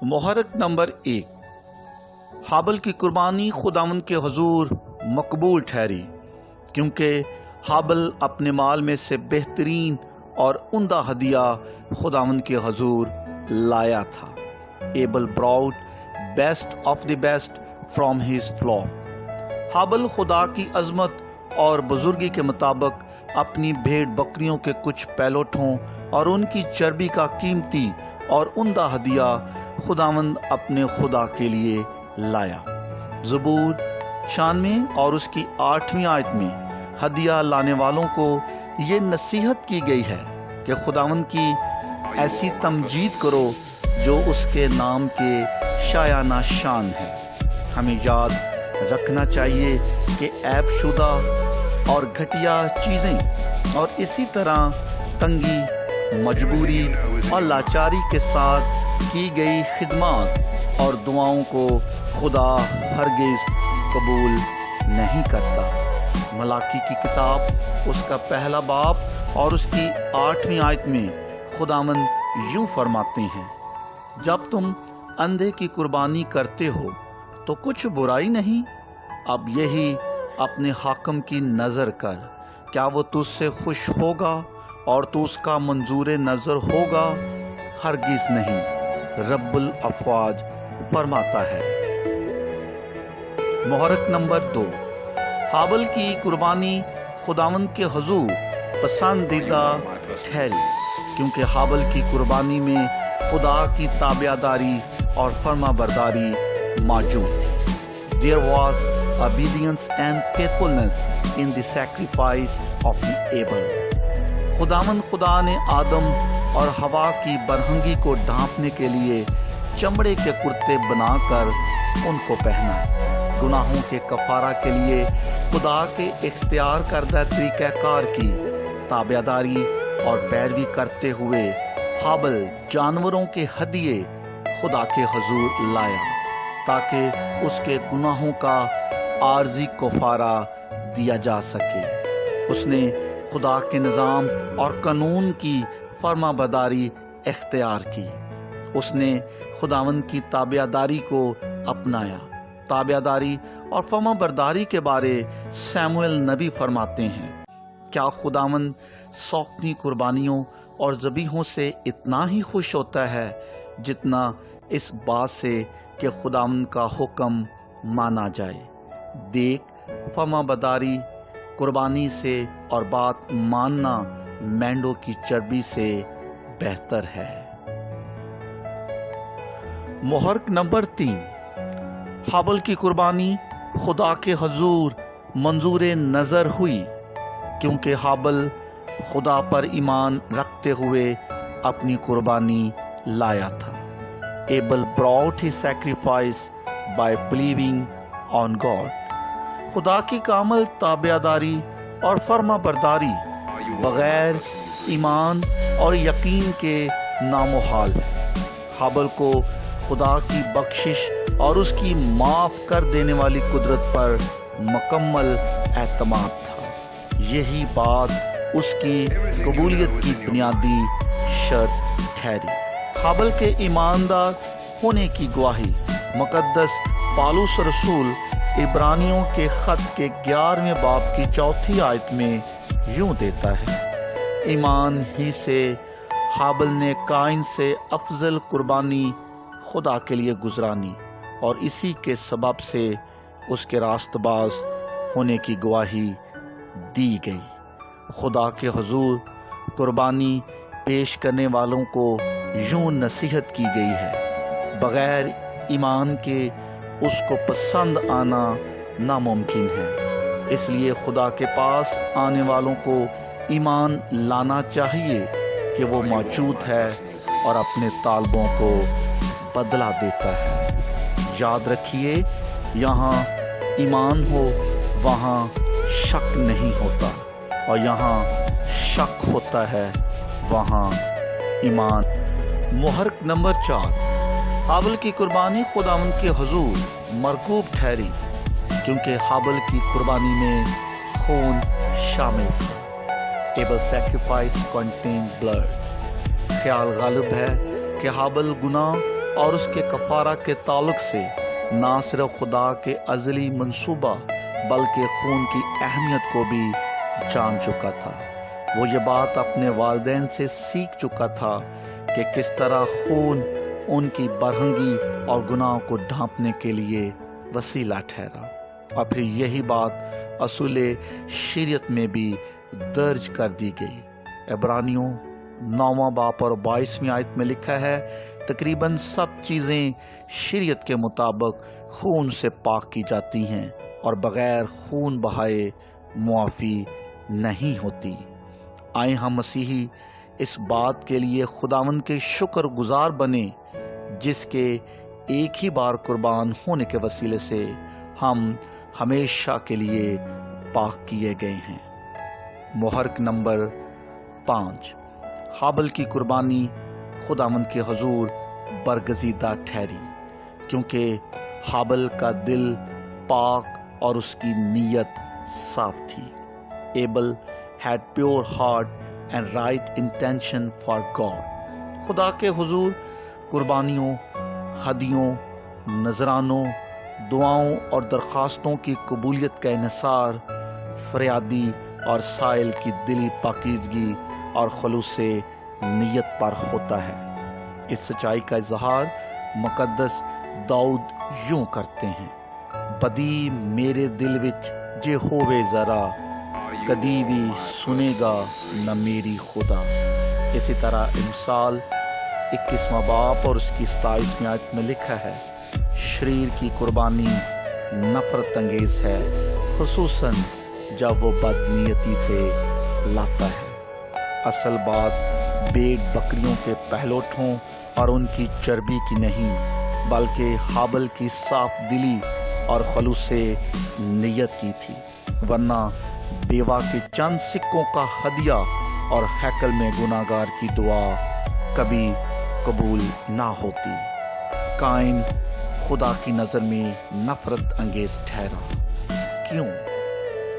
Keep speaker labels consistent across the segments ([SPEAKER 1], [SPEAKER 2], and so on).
[SPEAKER 1] محرک نمبر 1، حابل کی قربانی خداوند کے حضور مقبول ٹھہری کیونکہ حابل اپنے مال میں سے بہترین اور عمدہ ہدیہ خداوند کے حضور لایا تھا۔ Abel brought best of the best from his flock. حابل خدا کی عظمت اور بزرگی کے مطابق اپنی بھیڑ بکریوں کے کچھ پیلوٹوں اور ان کی چربی کا قیمتی اور عمدہ ہدیہ خداوند اپنے خدا کے لیے لایا۔ زبور 96 اور اس کی 8ویں آیت میں ہدیہ لانے والوں کو یہ نصیحت کی گئی ہے کہ خداوند کی ایسی تمجید کرو جو اس کے نام کے شایانہ شان ہے۔ ہمیں یاد رکھنا چاہیے کہ عیب شدہ اور گھٹیا چیزیں اور اسی طرح تنگی، مجبوری اور لاچاری کے ساتھ کی گئی خدمات اور دعاؤں کو خدا ہرگز قبول نہیں کرتا۔ ملاکی کی کتاب اس کا 1 باب اور اس کی 8ویں آیت میں خداوند یوں فرماتے ہیں، جب تم اندھے کی قربانی کرتے ہو تو کچھ برائی نہیں، اب یہی اپنے حاکم کی نظر کر، کیا وہ تجھ سے خوش ہوگا اور تو اس کا منظور نظر ہوگا؟ ہرگز نہیں، رب الافواج فرماتا ہے۔ محرک نمبر 2، حابل کی قربانی خداوند کے حضور پسندیدہ ٹھہری کیونکہ حابل کی قربانی میں خدا کی تابعداری اور فرما برداری موجود تھی۔ There was obedience and faithfulness in the sacrifice of Abel۔ خداوند خدا نے آدم اور حوا کی برہنگی کو ڈھانپنے کے لیے چمڑے کے کرتے بنا کر ان کو پہنا۔ گناہوں کے کفارہ کے لیے خدا کے اختیار کردہ طریقہ کار کی تابعداری اور پیروی کرتے ہوئے حابل جانوروں کے ہدیے خدا کے حضور لایا تاکہ اس کے گناہوں کا عارضی کفارہ دیا جا سکے۔ اس نے خدا کے نظام اور قانون کی فرما برداری اختیار کی۔ اس نے خداوند کی تابعداری کو اپنایا۔ تابعداری اور فرما برداری کے بارے سیموئیل نبی فرماتے ہیں، کیا خداوند سوکنی قربانیوں اور ذبیحوں سے اتنا ہی خوش ہوتا ہے جتنا اس بات سے کہ خداوند کا حکم مانا جائے؟ دیکھ، فرما برداری قربانی سے اور بات ماننا مینڈوں کی چربی سے بہتر ہے۔ محرک نمبر 3، حابل کی قربانی خدا کے حضور منظور نظر ہوئی کیونکہ حابل خدا پر ایمان رکھتے ہوئے اپنی قربانی لایا تھا۔ Abel brought his sacrifice by believing on God۔ خدا کی کامل تابعداری اور فرما برداری بغیر ایمان اور یقین کے نامحال ہے۔ حابل کو خدا کی بخشش اور اس کی معاف کر دینے والی قدرت پر مکمل اعتماد تھا۔ یہی بات اس کی قبولیت کی بنیادی شرط ٹھہری۔ حابل کے ایماندار ہونے کی گواہی مقدس پالوس رسول عبرانیوں کے خط کے 11ویں باب کی 4تھی آیت میں یوں دیتا ہے، ایمان ہی سے حابل نے قائن سے افضل قربانی خدا کے لیے گزرانی اور اسی کے سبب سے اس کے راست باز ہونے کی گواہی دی گئی۔ خدا کے حضور قربانی پیش کرنے والوں کو یوں نصیحت کی گئی ہے، بغیر ایمان کے اس کو پسند آنا ناممکن ہے۔ اس لیے خدا کے پاس آنے والوں کو ایمان لانا چاہیے کہ وہ موجود ہے اور اپنے طالبوں کو بدلہ دیتا ہے۔ یاد رکھیے، یہاں ایمان ہو وہاں شک نہیں ہوتا، اور یہاں شک ہوتا ہے وہاں ایمان۔ محرک نمبر 4، حابل کی قربانی خداوند کے حضور مرغوب ٹھہری کیونکہ حابل کی قربانی میں خون شامل تھا۔ Abel's sacrifice contained blood۔ خیال غالب ہے کہ حابل گناہ اور اس کے کفارہ کے تعلق سے نہ صرف خدا کے ازلی منصوبہ بلکہ خون کی اہمیت کو بھی جان چکا تھا۔ وہ یہ بات اپنے والدین سے سیکھ چکا تھا کہ کس طرح خون ان کی برہنگی اور گناہ کو ڈھانپنے کے لیے وسیلہ ٹھہرا، اور پھر یہی بات اصول شریعت میں بھی درج کر دی گئی۔ عبرانیوں 9واں باب اور 22ویں آیت میں لکھا ہے، تقریباً سب چیزیں شریعت کے مطابق خون سے پاک کی جاتی ہیں اور بغیر خون بہائے معافی نہیں ہوتی۔ آئیں ہم مسیحی اس بات کے لیے خداوند کے شکر گزار بنیں جس کے ایک ہی بار قربان ہونے کے وسیلے سے ہم ہمیشہ کے لیے پاک کیے گئے ہیں۔ محرک نمبر 5، حابل کی قربانی خداوند کے حضور برگزیدہ ٹھہری کیونکہ حابل کا دل پاک اور اس کی نیت صاف تھی۔ Able had pure heart and right intention for God۔ خدا کے حضور قربانیوں، ہدیوں، نذرانوں، دعاؤں اور درخواستوں کی قبولیت کا انحصار فریادی اور سائل کی دلی پاکیزگی اور خلوص نیت پر ہوتا ہے۔ اس سچائی کا اظہار مقدس داؤد یوں کرتے ہیں، بدی میرے دل وچ جے ہووے ذرا، کدی بھی سنے گا نہ میری خدا۔ اسی طرح امثال 21واں باب اور اس کی 27ویں آیت میں لکھا ہے، شریر کی قربانی نفرت انگیز ہے، خصوصاً جب وہ بدنیتی سے لاتا ہے۔ اصل بات بھیڑ بکریوں کے پہلوٹوں اور ان کی چربی کی نہیں، بلکہ حابل کی صاف دلی اور خلوص نیت کی تھی، ورنہ بیوہ کے چند سکوں کا ہدیہ اور ہیکل میں گناہگار کی دعا کبھی قبول نہ ہوتی۔ قائن خدا کی نظر میں نفرت انگیز ٹھہرا۔ کیوں؟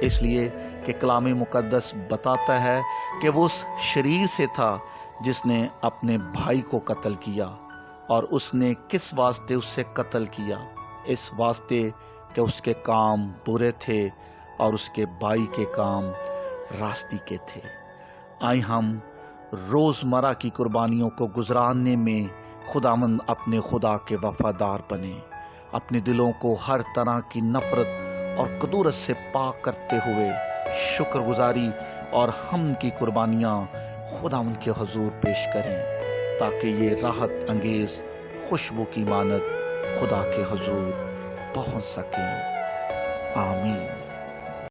[SPEAKER 1] اس لیے کہ کلام مقدس بتاتا ہے کہ وہ اس شریر سے تھا جس نے اپنے بھائی کو قتل کیا، اور اس نے کس واسطے اس سے قتل کیا؟ اس واسطے کہ اس کے کام برے تھے اور اس کے بھائی کے کام راستی کے تھے۔ آئیں ہم روزمرہ کی قربانیوں کو گزارنے میں خداوند اپنے خدا کے وفادار بنیں، اپنے دلوں کو ہر طرح کی نفرت اور کدورت سے پاک کرتے ہوئے شکر گزاری اور حمد کی قربانیاں خداوند کے حضور پیش کریں، تاکہ یہ راحت انگیز خوشبو کی مانند خدا کے حضور پہنچ سکیں۔ آمین۔